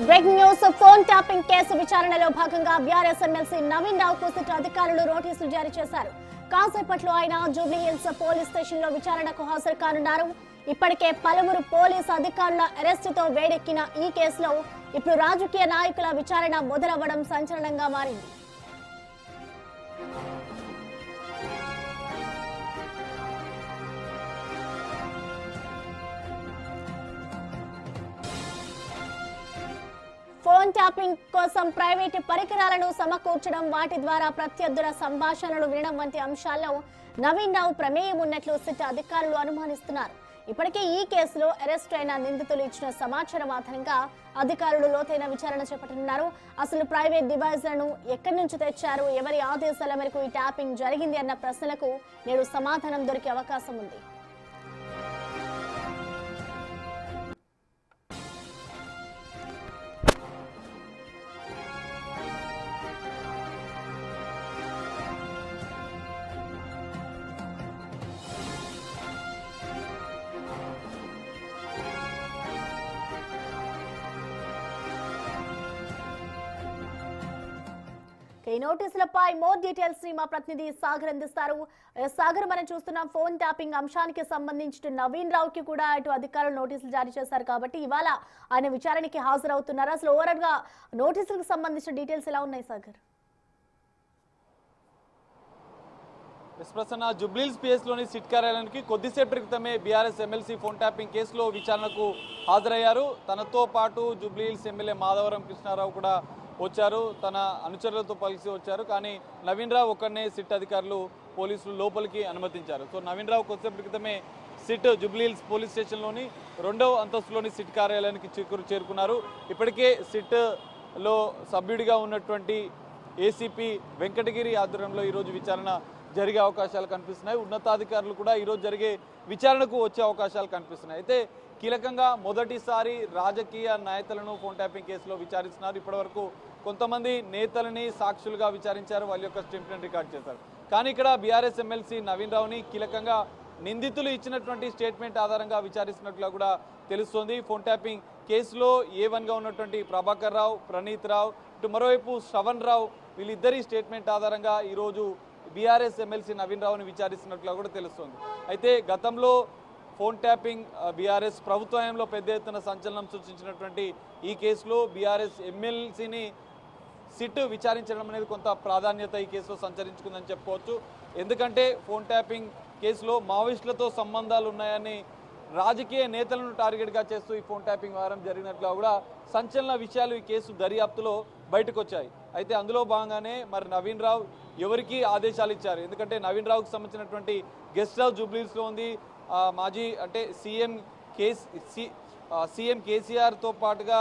Breaking news phone tapping case విచారణలో భాగంగా BRS MLC Naveen రావుకు సిట్ అధికారులు నోటీసులు జారీ చేశారు. కాసేపట్లో ఆయన జూబ్లీ హిల్స్ పోలీస్ స్టేషన్ లో విచారణకు హాజరు కానున్నారు. ఇప్పటికే పలువురు పోలీసు అధికారుల అరెస్టుతో వేడెక్కిన ఈ కేసులో ఇప్పుడు రాజకీయ నాయకుల విచారణ మొదలవ్వడం సంచలనంగా మారింది. ఫోన్ ట్యాపింగ్ కోసం ప్రైవేటు పరికరాలను సమకూర్చడం, వాటి ద్వారా ప్రత్యర్థుల సంభాషణలు వినడం వంటి అంశాల్లో నవీన్ రావు ప్రమేయం ఉన్నట్లు సిట్ అధికారులు అనుమానిస్తున్నారు. ఇప్పటికే ఈ కేసులో అరెస్ట్ అయిన నిందితులు ఇచ్చిన సమాచారం ఆధారంగా అధికారులు లోతైన విచారణ చేపట్టనున్నారు. అసలు ప్రైవేట్ డివైస్లను ఎక్కడి నుంచి తెచ్చారు, ఎవరి ఆదేశాల మేరకు ఈ ట్యాపింగ్ జరిగింది అన్న ప్రశ్నలకు నేడు సమాధానం దొరికే అవకాశం ఉంది. ఈ నోటీసులపై మోర్ డీటెయిల్స్ ని మా ప్రతినిధి సాగర్ అందిస్తారు. సాగర్, మనం చూస్తున్నాం ఫోన్ ట్యాపింగ్ అంశానికి సంబంధించి నవీన్ రావుకి కూడా అటు అధికారులు నోటీసులు జారీ చేశారు కాబట్టి ఇవాళ ఆయన విచారణకి హాజరవుతున్నారు. అసలు ఓవరాల్ గా నోటీసులకు సంబంధించిన డీటెయిల్స్ ఎలా ఉన్నాయి సాగర్? ప్రసన్న, జూబ్లీహిల్స్ పిఎస్లోని సిట్ కార్యాలయానికి కొద్దిసేపటి క్రితమే బీఆర్ఎస్ ఎమ్మెల్సీ ఫోన్ ట్యాపింగ్ కేసులో విచారణకు హాజరయ్యారు. తనతో పాటు జూబ్లీహిల్స్ ఎమ్మెల్యే మాధవరం కృష్ణారావు కూడా వచ్చారు, తన అనుచరులతో కలిసి వచ్చారు. కానీ నవీన్ రావు ఒక్కడనే సిట్ అధికారులు పోలీసులు లోపలికి అనుమతించారు. సో నవీన్ రావు కొద్దిసేపటి క్రితమే సిట్ జూబ్లీహిల్స్ పోలీస్ స్టేషన్లోని 2వ అంతస్తులోని సిట్ కార్యాలయానికి చేరుకున్నారు. ఇప్పటికే సిట్లో సభ్యుడిగా ఉన్నటువంటి ఏసీపీ వెంకటగిరి ఆధ్వర్యంలో ఈరోజు విచారణ జరిగే అవకాశాలు కనిపిస్తున్నాయి. ఉన్నతాధికారులు కూడా ఈరోజు జరిగే విచారణకు వచ్చే అవకాశాలు కనిపిస్తున్నాయి. అయితే కీలకంగా మొదటిసారి రాజకీయ నేతలను ఫోన్ ట్యాపింగ్ కేసులో విచారిస్తున్నారు. ఇప్పటివరకు కొంతమంది నేతలని సాక్షులుగా విచారించారు, వాళ్ళ యొక్క స్టేట్మెంట్ రికార్డ్ చేశారు. కానీ ఇక్కడ బీఆర్ఎస్ ఎమ్మెల్సీ నవీన్ రావుని కీలకంగా నిందితులు ఇచ్చినటువంటి స్టేట్మెంట్ ఆధారంగా విచారిస్తున్నట్లుగా కూడా తెలుస్తోంది. ఫోన్ ట్యాపింగ్ కేసులో A1గా ఉన్నటువంటి ప్రభాకర్ రావు, ప్రణీత్ రావు, ఇటు మరోవైపు శ్రవణ్ రావు, వీళ్ళిద్దరి స్టేట్మెంట్ ఆధారంగా ఈరోజు బీఆర్ఎస్ ఎమ్మెల్సీ నవీన్ రావుని విచారిస్తున్నట్లుగా కూడా తెలుస్తోంది. అయితే గతంలో ఫోన్ ట్యాపింగ్ బీఆర్ఎస్ ప్రభుత్వంలో పెద్ద ఎత్తున సంచలనం సృష్టించినటువంటి ఈ కేసులో బీఆర్ఎస్ ఎమ్మెల్సీని సిట్ విచారించడం అనేది కొంత ప్రాధాన్యత ఈ కేసులో సంచరించుకుందని చెప్పుకోవచ్చు. ఎందుకంటే ఫోన్ ట్యాపింగ్ కేసులో మావోయిస్టులతో సంబంధాలు ఉన్నాయని రాజకీయ నేతలను టార్గెట్గా చేస్తూ ఈ ఫోన్ ట్యాపింగ్ వ్యవహారం జరిగినట్లుగా కూడా సంచలన విషయాలు ఈ కేసు దర్యాప్తులో బయటకు వచ్చాయి. అయితే అందులో భాగంగానే మరి నవీన్ రావు ఎవరికి ఆదేశాలు ఇచ్చారు? ఎందుకంటే నవీన్ రావుకి సంబంధించినటువంటి గెస్ట్ హౌస్ జూబ్లీహిల్స్లో ఉంది. మాజీ అంటే సీఎం కేసీఆర్తో పాటుగా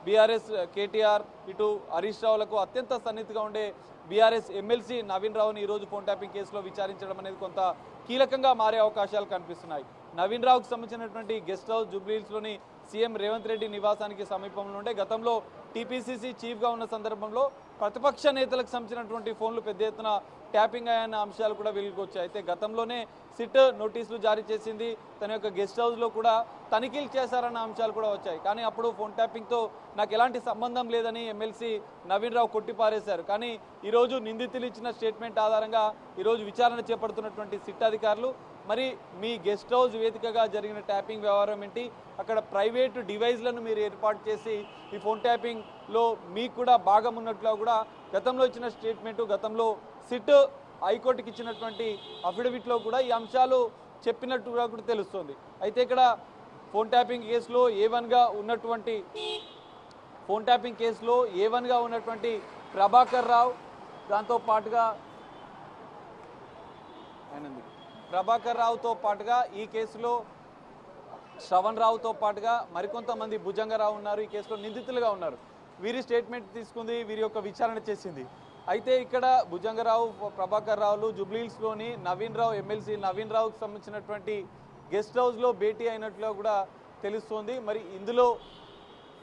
బీఆర్ఎస్ కేటీఆర్, ఇటు హరీష్ రావులకు అత్యంత సన్నిహితంగా ఉండే బీఆర్ఎస్ ఎమ్మెల్సీ నవీన్ రావుని ఈరోజు ఫోన్ ట్యాపింగ్ కేసులో విచారించడం అనేది కొంత కీలకంగా మారే అవకాశాలు కనిపిస్తున్నాయి. నవీన్ రావుకు సంబంధించినటువంటి గెస్ట్ హౌస్ జూబ్లీహిల్స్లోని సీఎం రేవంత్ రెడ్డి నివాసానికి సమీపంలో ఉండే గతంలో టీపీసీసీ చీఫ్గా ఉన్న సందర్భంలో ప్రతిపక్ష నేతలకు సంబంధించినటువంటి ఫోన్లు పెద్ద ఎత్తున ట్యాపింగ్ అయ్యన్న అంశాలు కూడా వెలుగుకొచ్చాయి. అయితే గతంలోనే సిట్ నోటీసులు జారీ చేసింది, తన యొక్క గెస్ట్ హౌస్లో కూడా తనిఖీలు చేశారన్న అంశాలు కూడా వచ్చాయి. కానీ అప్పుడు ఫోన్ ట్యాపింగ్తో నాకు ఎలాంటి సంబంధం లేదని ఎమ్మెల్సీ నవీన్ రావు కొట్టిపారేశారు. కానీ ఈరోజు నిందితులు ఇచ్చిన స్టేట్మెంట్ ఆధారంగా ఈరోజు విచారణ చేపడుతున్నటువంటి సిట్ అధికారులు మరి మీ గెస్ట్ హౌస్ వేదికగా జరిగిన ట్యాపింగ్ వ్యవహారం ఏంటి, అక్కడ ప్రైవేటు డివైస్లను మీరు ఏర్పాటు చేసి ఈ ఫోన్ ట్యాపింగ్లో మీకు కూడా భాగం ఉన్నట్లు కూడా గతంలో ఇచ్చిన స్టేట్మెంటు, గతంలో సిట్ హైకోర్టుకి ఇచ్చినటువంటి అఫిడవిట్లో కూడా ఈ అంశాలు చెప్పినట్టుగా కూడా తెలుస్తుంది. అయితే ఇక్కడ ఫోన్ ట్యాపింగ్ కేసులో A1గా ఉన్నటువంటి ప్రభాకర్ రావు, దాంతో పాటుగా ప్రభాకర్ రావుతో పాటుగా ఈ కేసులో శ్రవణ్ రావుతో పాటుగా మరికొంతమంది భుజంగరావు ఉన్నారు, ఈ కేసులో నిందితులుగా ఉన్నారు. వీరి స్టేట్మెంట్ తీసుకుంది, వీరి యొక్క విచారణ చేసింది. అయితే ఇక్కడ భుజంగరావు, ప్రభాకర్ రావులు జూబ్లీహిల్స్లోని నవీన్ రావు ఎమ్మెల్సీ నవీన్ రావుకి సంబంధించినటువంటి గెస్ట్ హౌస్లో భేటీ అయినట్లుగా కూడా తెలుస్తోంది. మరి ఇందులో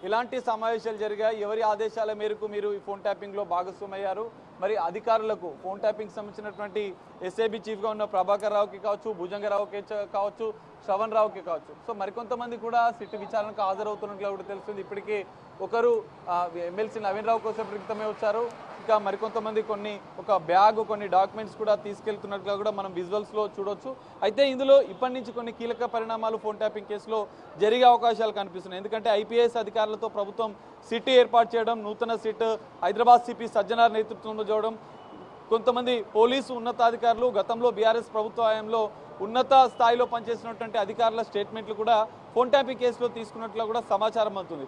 ఇలాంటి సమావేశాలు జరిగాయి, ఎవరి ఆదేశాల మేరకు మీరు ఈ ఫోన్ ట్యాపింగ్లో భాగస్వామయ్యారు, మరి అధికారులకు ఫోన్ ట్యాపింగ్ సంబంధించినటువంటి ఎస్ఐబి చీఫ్గా ఉన్న ప్రభాకర్ రావుకి కావచ్చు, భుజంగరావుకి కావచ్చు, శ్రవణ్ రావుకి కావచ్చు, సో మరికొంతమంది కూడా సిట్ విచారణకు హాజరవుతున్నట్లు కూడా తెలుస్తుంది. ఇప్పటికీ ఒకరు ఎమ్మెల్సీ నవీన్ రావు కోసం క్రితమే వచ్చారు, ఇంకా మరికొంతమంది ఒక బ్యాగ్ కొన్ని డాక్యుమెంట్స్ కూడా తీసుకెళ్తున్నట్లుగా కూడా మనం విజువల్స్లో చూడొచ్చు. అయితే ఇందులో ఇప్పటి నుంచి కొన్ని కీలక పరిణామాలు ఫోన్ ట్యాపింగ్ కేసులో జరిగే అవకాశాలు కనిపిస్తున్నాయి. ఎందుకంటే ఐపీఎస్ అధికారులతో ప్రభుత్వం సిట్ ఏర్పాటు చేయడం, నూతన సిట్ హైదరాబాద్ సిపి సజ్జనార్ నేతృత్వంలో చూడడం, కొంతమంది పోలీసు ఉన్నతాధికారులు గతంలో బీఆర్ఎస్ ప్రభుత్వ హయాంలో ఉన్నత స్థాయిలో పనిచేసినటువంటి అధికారుల స్టేట్మెంట్లు కూడా ఫోన్ ట్యాపింగ్ కేసులో తీసుకున్నట్లు కూడా సమాచారం అందుతుంది.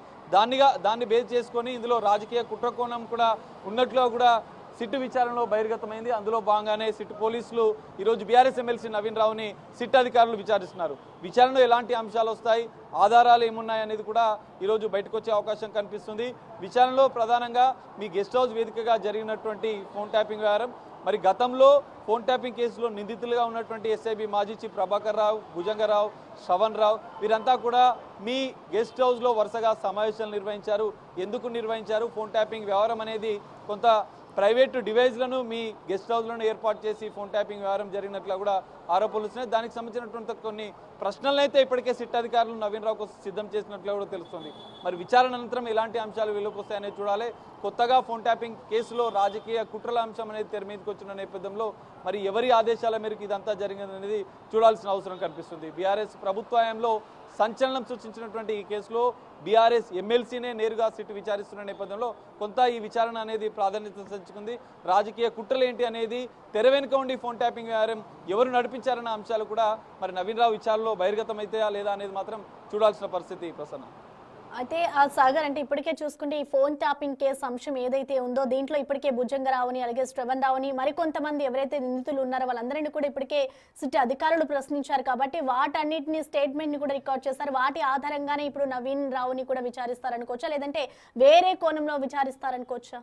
దాన్ని బేస్ చేసుకొని ఇందులో రాజకీయ కుట్రకోణం కూడా ఉన్నట్లు కూడా సిట్ విచారణలో బహిర్గతమైంది. అందులో భాగంగానే సిట్ పోలీసులు ఈరోజు బీఆర్ఎస్ ఎమ్మెల్సీ నవీన్ రావుని సిట్ అధికారులు విచారిస్తున్నారు. విచారణలో ఎలాంటి అంశాలు వస్తాయి, ఆధారాలు ఏమున్నాయి అనేది కూడా ఈరోజు బయటకు వచ్చే అవకాశం కనిపిస్తుంది. విచారణలో ప్రధానంగా మీ గెస్ట్ హౌస్ వేదికగా జరిగినటువంటి ఫోన్ ట్యాపింగ్ వ్యవహారం, మరి గతంలో ఫోన్ ట్యాపింగ్ కేసులో నిందితులుగా ఉన్నటువంటి ఎస్ఐబి మాజీ చీఫ్ ప్రభాకర్ రావు, భుజంగరావు, శ్రవణ్ రావు వీరంతా కూడా మీ గెస్ట్ హౌస్లో వరుసగా సమావేశాలు నిర్వహించారు. ఎందుకు నిర్వహించారు? ఫోన్ ట్యాపింగ్ వ్యవహారం అనేది కొంత ప్రైవేటు డివైజ్లను మీ గెస్ట్ హౌస్లను ఏర్పాటు చేసి ఫోన్ ట్యాపింగ్ వ్యవహారం జరిగినట్లు కూడా ఆరోపణలు వస్తున్నాయి. దానికి సంబంధించినటువంటి కొన్ని ప్రశ్నలను అయితే ఇప్పటికే సిట్ అధికారులు నవీన్ రావు కోసం సిద్ధం చేసినట్లు కూడా తెలుస్తుంది. మరి విచారణ అనంతరం ఎలాంటి అంశాలు వెలుగుకు వస్తాయనేది చూడాలి. కొత్తగా ఫోన్ ట్యాపింగ్ కేసులో రాజకీయ కుట్రల అంశం అనేది తెర మీదకి వచ్చిన నేపథ్యంలో మరి ఎవరి ఆదేశాల మేరకు ఇదంతా జరిగిందనేది చూడాల్సిన అవసరం కనిపిస్తుంది. బీఆర్ఎస్ ప్రభుత్వంలో సంచలనం సృష్టించినటువంటి ఈ కేసులో బీఆర్ఎస్ ఎమ్మెల్సీనే నేరుగా సిట్ విచారిస్తున్న నేపథ్యంలో కొంత ఈ విచారణ అనేది ప్రాధాన్యత సంచుకుంది. రాజకీయ కుట్రలు ఏంటి అనేది, తెర వెనుక ఉండి ఫోన్ ట్యాపింగ్ వ్యవహారం ఎవరు నడిపించారన్న అంశాలు కూడా మరి నవీన్ రావు విచారణలో బహిర్గతం అవుతాయా లేదా అనేది మాత్రం చూడాల్సిన పరిస్థితి. ప్రసన్న, అయితే సాగర్, అంటే ఇప్పటికే చూసుకుంటే ఈ ఫోన్ ట్యాపింగ్ కేసు అంశం ఏదైతే ఉందో దీంట్లో ఇప్పటికే భుజంగరావుని అలాగే శ్రవణ్ రావుని మరికొంతమంది ఎవరైతే నిందితులు ఉన్నారో వాళ్ళందరినీ కూడా ఇప్పటికే సిట్ అధికారులు ప్రశ్నించారు. కాబట్టి వాటన్నిటిని స్టేట్మెంట్ ని కూడా రికార్డ్ చేస్తారు. వాటి ఆధారంగానే ఇప్పుడు నవీన్ రావుని కూడా విచారిస్తారనుకోవచ్చా, లేదంటే వేరే కోణంలో విచారిస్తారనుకోవచ్చా?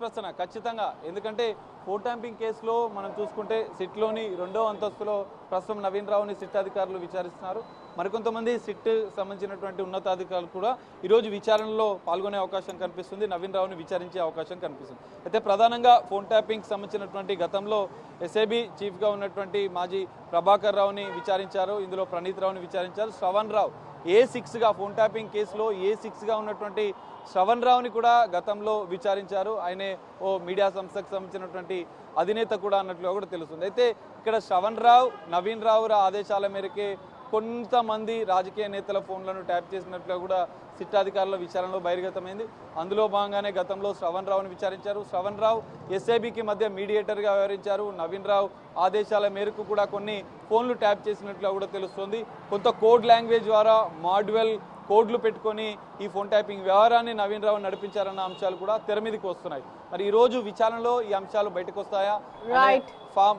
ప్రసన్న, ఖచ్చితంగా. ఎందుకంటే ఫోన్ ట్యాంపింగ్ కేసులో మనం చూసుకుంటే సిట్లోని 2వ అంతస్తులో ప్రస్తుతం నవీన్ రావుని సిట్ అధికారులు విచారిస్తున్నారు. మరికొంతమంది సిట్ సంబంధించినటువంటి ఉన్నతాధికారులు కూడా ఈరోజు విచారణలో పాల్గొనే అవకాశం కనిపిస్తుంది, నవీన్ రావుని విచారించే అవకాశం కనిపిస్తుంది. అయితే ప్రధానంగా ఫోన్ ట్యాపింగ్ సంబంధించినటువంటి గతంలో ఎస్ఐబి చీఫ్గా ఉన్నటువంటి మాజీ ప్రభాకర్ రావుని విచారించారు, ఇందులో ప్రణీత్ రావుని విచారించారు. శ్రవణ్ రావు A6గా ఫోన్ ట్యాపింగ్ కేసులో A6గా ఉన్నటువంటి శ్రవణ్ రావుని కూడా గతంలో విచారించారు. ఆయనే ఓ మీడియా సంస్థకు సంబంధించినటువంటి అధినేత కూడా అన్నట్లుగా కూడా తెలుస్తుంది. అయితే ఇక్కడ శ్రవణ్ రావు, నవీన్ రావు ఆదేశాల మేరకే కొంతమంది రాజకీయ నేతల ఫోన్లను ట్యాప్ చేసినట్లుగా కూడా సిట్ అధికారుల విచారణలో బహిర్గతమైంది. అందులో భాగంగానే గతంలో శ్రవణ్ రావుని విచారించారు. శ్రవణ్ రావు ఎస్ఐబికి మధ్య మీడియేటర్గా వ్యవహరించారు. నవీన్ రావు ఆదేశాల మేరకు కూడా కొన్ని ఫోన్లు ట్యాప్ చేసినట్లుగా కూడా తెలుస్తుంది. కొంత కోడ్ లాంగ్వేజ్ ద్వారా మాడ్యువల్ కోడ్లు పెట్టుకొని ఈ ఫోన్ ట్యాపింగ్ వ్యవహారాన్ని నవీన్ రావు నడిపించారన్న అంశాలు కూడా తెర మీదకి వస్తున్నాయి. మరి ఈ రోజు విచారణలో ఈ అంశాలు బయటకు వస్తాయా?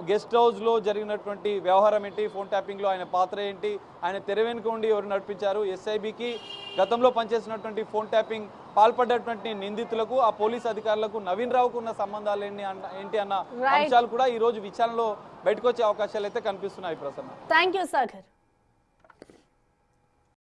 గెస్ట్ హౌస్ లో జరిగినటువంటి వ్యవహారం ఏంటి, ఫోన్ ట్యాపింగ్ లో ఆయన పాత్ర ఏంటి, ఆయన తెర వెనుక ఉండి ఎవరు నడిపించారు, ఎస్ఐబికి గతంలో పనిచేసినటువంటి ఫోన్ ట్యాపింగ్ పాల్పడ్డటువంటి నిందితులకు ఆ పోలీస్ అధికారులకు నవీన్ రావుకు ఉన్న సంబంధాలు ఏంటి అన్న అంశాలు కూడా ఈ రోజు విచారణలో బయటకు వచ్చే అవకాశాలు అయితే కనిపిస్తున్నాయి. Prasanna, thank you Sagar.